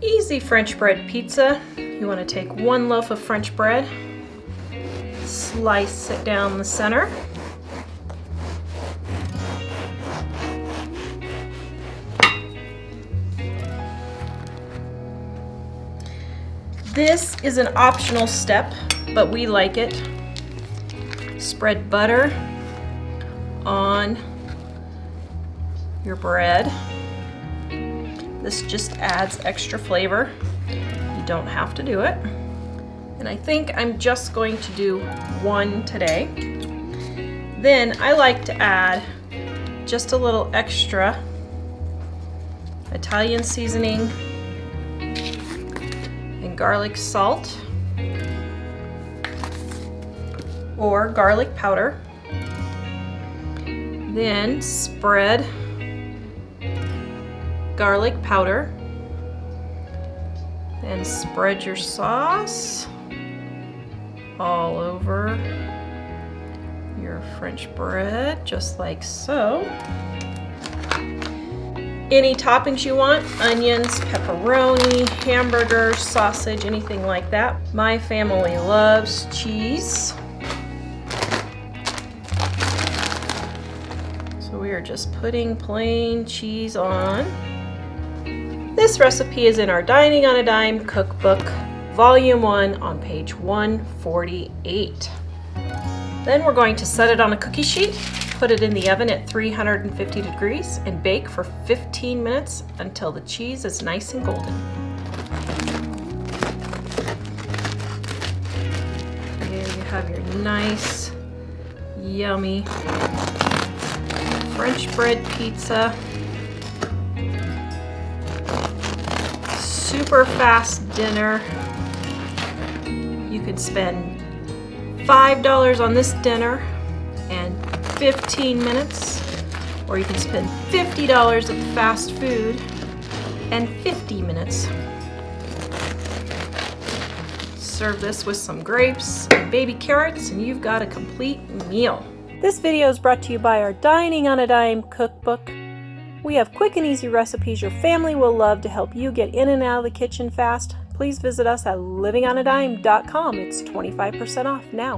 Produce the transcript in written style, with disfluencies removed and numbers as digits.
Easy French bread pizza. You want to take one loaf of French bread, slice it down the center. This is an optional step, but we like it. Spread butter on your bread. This just adds extra flavor. You don't have to do it. And I think I'm just going to do one today. Then I like to add just a little extra Italian seasoning and garlic salt or garlic powder. Then spread garlic powder and spread your sauce all over your French bread, just like so. Any toppings you want, onions, pepperoni, hamburger, sausage, anything like that. My family loves cheese. So we are just putting plain cheese on. This recipe is in our Dining on a Dime cookbook, volume 1 on page 148. Then we're going to set it on a cookie sheet, put it in the oven at 350 degrees and bake for 15 minutes until the cheese is nice and golden. Here you have your nice, yummy French bread pizza. Super fast dinner. You could spend $5 on this dinner and 15 minutes, or you can spend $50 at the fast food and 50 minutes. Serve this with some grapes and baby carrots and you've got a complete meal. This video is brought to you by our Dining on a Dime cookbook. We have quick and easy recipes your family will love to help you get in and out of the kitchen fast. Please visit us at livingonadime.com. It's 25% off now.